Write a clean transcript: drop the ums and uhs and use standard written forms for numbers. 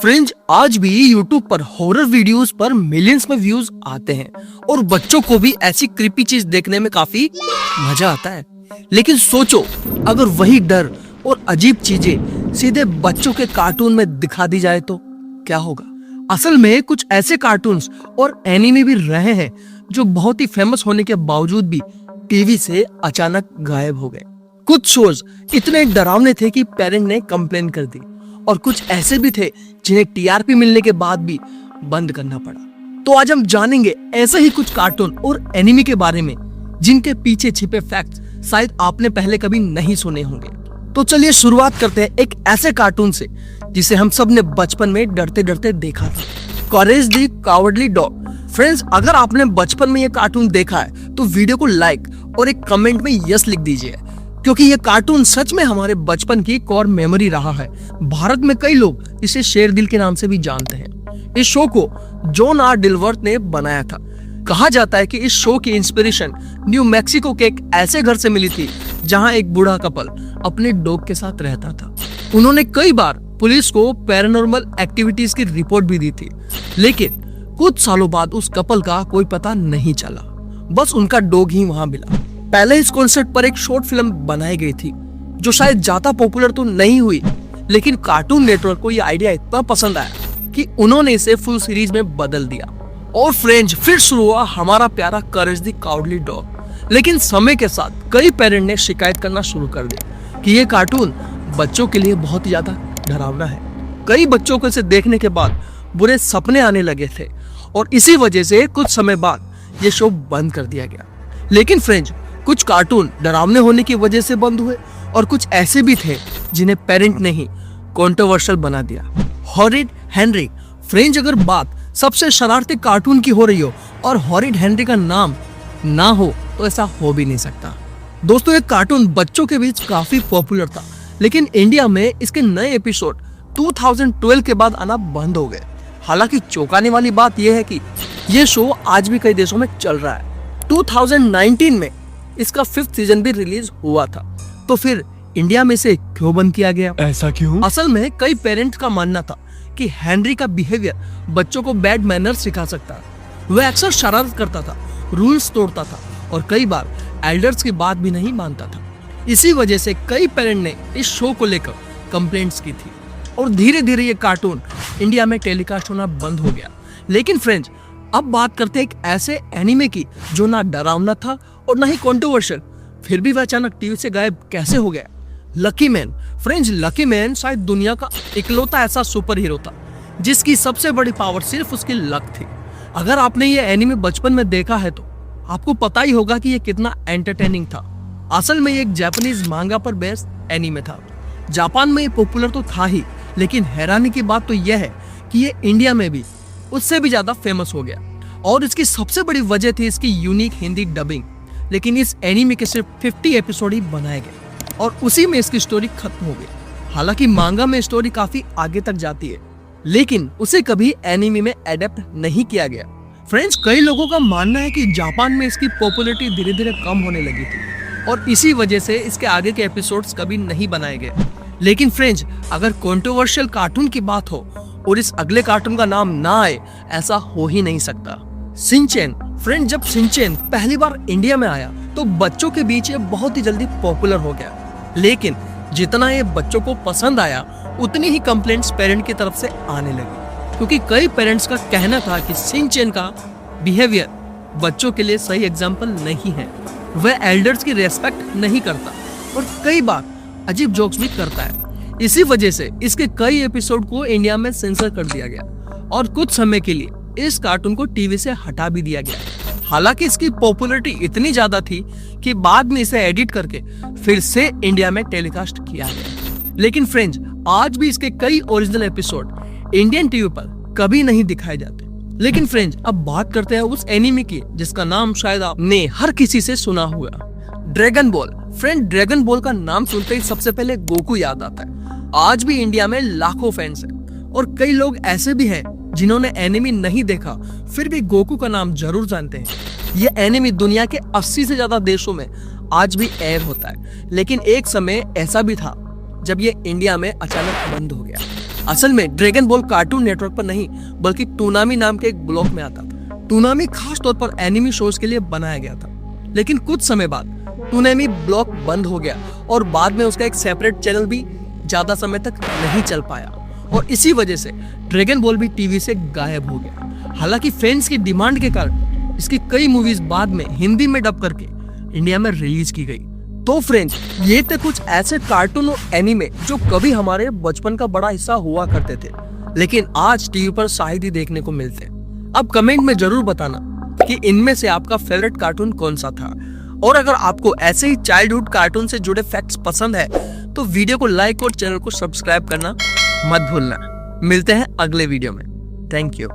Friends, आज भी YouTube पर हॉरर वीडियोस पर मिलियंस में व्यूज आते हैं और बच्चों को भी ऐसी क्रीपी चीज देखने में काफी मजा आता है। लेकिन सोचो, अगर वही डर और अजीब चीजें सीधे बच्चों के कार्टून में दिखा दी जाए तो क्या होगा। असल में कुछ ऐसे कार्टून्स और एनीमे भी रहे हैं जो बहुत ही फेमस होने के बावजूद भी टीवी से अचानक गायब हो गए। कुछ शोज इतने डरावने थे कि पेरेंट ने कंप्लेन कर दी और कुछ ऐसे भी थे जिन्हें टीआरपी मिलने के बाद भी बंद करना पड़ा। तो आज हम जानेंगे ऐसे ही कुछ कार्टून और एनीमे के बारे में जिनके पीछे छिपे फैक्ट्स शायद आपने पहले कभी नहीं सुने होंगे। तो चलिए शुरुआत करते हैं एक ऐसे कार्टून से जिसे हम सब ने बचपन में डरते डरते देखा था, करेज द कावर्डली डॉग। फ्रेंड्स, अगर आपने बचपन में ये कार्टून देखा है तो वीडियो को लाइक और एक कमेंट में यस लिख दीजिए, क्योंकि ये कार्टून सच में हमारे बचपन की कोर मेमोरी रहा है। भारत में कई लोग इसे शेरदिल के नाम से भी जानते हैं। इस शो को जॉन आर डिलवर्थ ने बनाया था। कहा जाता है कि इस शो की इंस्पिरेशन न्यू मैक्सिको के एक ऐसे घर से मिली थी जहां एक बूढ़ा कपल अपने डॉग के साथ रहता था। उन्होंने कई बार पुलिस को पैरानॉर्मल एक्टिविटीज की रिपोर्ट भी दी थी, लेकिन कुछ सालों बाद उस कपल का कोई पता नहीं चला, बस उनका डॉग ही वहां मिला। पहले इस कॉन्सेप्ट पर एक शॉर्ट फिल्म बनाई गई थी जो शायद ज्यादा पॉपुलर तो नहीं हुई, लेकिन कार्टून नेटवर्क को यह आइडिया इतना पसंद आया कि उन्होंने इसे फुल सीरीज में बदल दिया। और फ्रेंड्स, फिर शुरू हुआ हमारा प्यारा करेज द कावर्डली डॉग। लेकिन समय के साथ कई पेरेंट ने शिकायत करना शुरू कर दी कि ये कार्टून बच्चों के लिए बहुत ही ज्यादा डरावना है। कई बच्चों को इसे देखने के बाद बुरे सपने आने लगे थे और इसी वजह से कुछ समय बाद ये शो बंद कर दिया गया। लेकिन फ्रेंड्स, कुछ कार्टून डरावने होने की वजह से बंद हुए और कुछ ऐसे भी थे जिन्हें पेरेंट ने ही कंट्रोवर्शियल बना दिया। Horrid Henry. फ्रेंड्स, अगर बात सबसे शरारती कार्टून की हो रही हो और हॉरिड हेनरी का नाम ना हो तो ऐसा हो भी नहीं सकता। दोस्तों, ये कार्टून बच्चों के बीच काफी पॉपुलर था, लेकिन इंडिया में इसके नए एपिसोड 2012 के बाद आना बंद हो गए। हालांकि चौंकाने वाली बात यह है कि ये शो आज भी कई देशों में चल रहा है। 2019 में इसका 5th सीजन भी रिलीज हुआ था। तो फिर इंडिया में से क्यों बंद किया गया? ऐसा क्यों? असल में कई पेरेंट्स का मानना था कि हेनरी का बिहेवियर बच्चों को बैड मैनर्स सिखा सकता है। वह अक्सर शरारत करता था, रूल्स तोड़ता था और कई बार एल्डर्स की बात भी नहीं मानता था। इसी वजह से कई पेरेंट ने इस शो को लेकर कंप्लेंट्स की थी और धीरे धीरे ये कार्टून इंडिया में टेलीकास्ट होना बंद हो गया। लेकिन फ्रेंड्स, अब बात करते हैं एक ऐसे एनीमे की जो ना डरावना था और ना ही कंट्रोवर्शियल, फिर भी वह अचानक टीवी से गायब कैसे हो गया? Lucky man. Friends, lucky man शायद दुनिया का इकलौता ऐसा सुपर हीरो था जिसकी सबसे बड़ी पावर सिर्फ उसकी लक थी। अगर आपने ये एनीमे बचपन में देखा है तो आपको पता ही होगा कि ये कितना एंटरटेनिंग था। असल में ये एक जापानीज मांगा पर बेस्ड एनीमे था। जापान में ये पॉपुलर तो था ही, लेकिन हैरानी की बात तो यह है कि ये इंडिया में भी उससे भी ज्यादा फेमस हो गया और इसकी सबसे बड़ी वजह थी इसकी यूनिक हिंदी डबिंग। लेकिन इस एनीमे के सिर्फ 50 एपिसोड ही बनाए गए और उसी में इसकी स्टोरी खत्म हो गई। हालांकि मांगा में स्टोरी काफी आगे तक जाती है, लेकिन उसे कभी एनीमे में एडेप्ट नहीं किया गया। फ्रेंड्स, कई लोगों का मानना है कि जापान में इसकी पॉपुलैरिटी धीरे धीरे कम होने लगी थी और इसी वजह से इसके आगे के एपिसोड्स कभी नहीं बनाए गए। लेकिन फ्रेंड्स, अगर कंट्रोवर्शियल कार्टून की बात हो और इस अगले कार्टून का नाम ना आए, ऐसा हो ही नहीं सकता। शिनचैन। फ्रेंड, जब शिनचैन पहली बार इंडिया में आया तो बच्चों के बीच ये बहुत ही जल्दी पॉपुलर हो गया, लेकिन जितना ये बच्चों को पसंद आया उतनी ही कंप्लेंट्स पेरेंट की तरफ से आने लगी, क्योंकि कई पेरेंट्स का कहना था कि शिनचैन का बिहेवियर बच्चों के लिए सही एग्जाम्पल नहीं है। वह एल्डर्स की रेस्पेक्ट नहीं करता और कई बार अजीब जोक्स भी करता है। इसी वजह से इसके कई एपिसोड को इंडिया में सेंसर कर दिया गया और कुछ समय के लिए इस कार्टून को टीवी से हटा भी दिया गया। हालांकि इसकी पॉपुलैरिटी इतनी ज्यादा थी कि बाद में इसे एडिट करके फिर से इंडिया में टेलीकास्ट किया गया। लेकिन फ्रेंड्स, आज भी इसके कई ओरिजिनल एपिसोड इंडियन टीवी पर कभी नहीं दिखाए जाते। लेकिन फ्रेंड्स, अब बात करते हैं उस एनीमे की जिसका नाम शायद आपने हर किसी से सुना हुआ, dragon ball. Friend, dragon ball का नाम सुनते ही सबसे पहले गोकू याद आता है। आज भी इंडिया में लाखों फैंस हैं और कई लोग ऐसे भी हैं जिन्होंने एनिमे नहीं देखा फिर भी गोकू का नाम जरूर जानते हैं। ये एनिमे दुनिया के 80 से ज्यादा देशों में आज भी एयर होता है, लेकिन एक समय ऐसा भी था जब ये इंडिया में अचानक बंद हो गया। असल में ड्रैगन बॉल कार्टून नेटवर्क पर नहीं बल्कि टूनामी नाम के एक ब्लॉक में आता था। टूनामी खास तौर पर एनिमी शोज के लिए बनाया गया था, लेकिन कुछ समय बाद टूनामी ब्लॉक बंद हो गया और बाद में उसका एक सेपरेट चैनल भी ज्यादा समय तक नहीं चल पाया और इसी वजह से ड्रैगन बॉल भी टीवी से गायब हो गया। हालांकि फैंस की डिमांड के कारण इसकी कई मूवीज बाद में हिंदी में डब करके इंडिया में रिलीज की गई। तो फ्रेंड्स, ये थे कुछ ऐसे कार्टून और एनीमे जो कभी हमारे बचपन का बड़ा हिस्सा हुआ करते थे, लेकिन आज टीवी पर शायद ही देखने को मिलते हैं। अब कमेंट में जरूर बताना कि इनमें से आपका फेवरेट कार्टून कौन सा था, और अगर आपको ऐसे ही चाइल्डहुड कार्टून से जुड़े फैक्ट्स पसंद है तो वीडियो को लाइक और चैनल को सब्सक्राइब करना मत भूलना। मिलते हैं अगले वीडियो में। Thank you.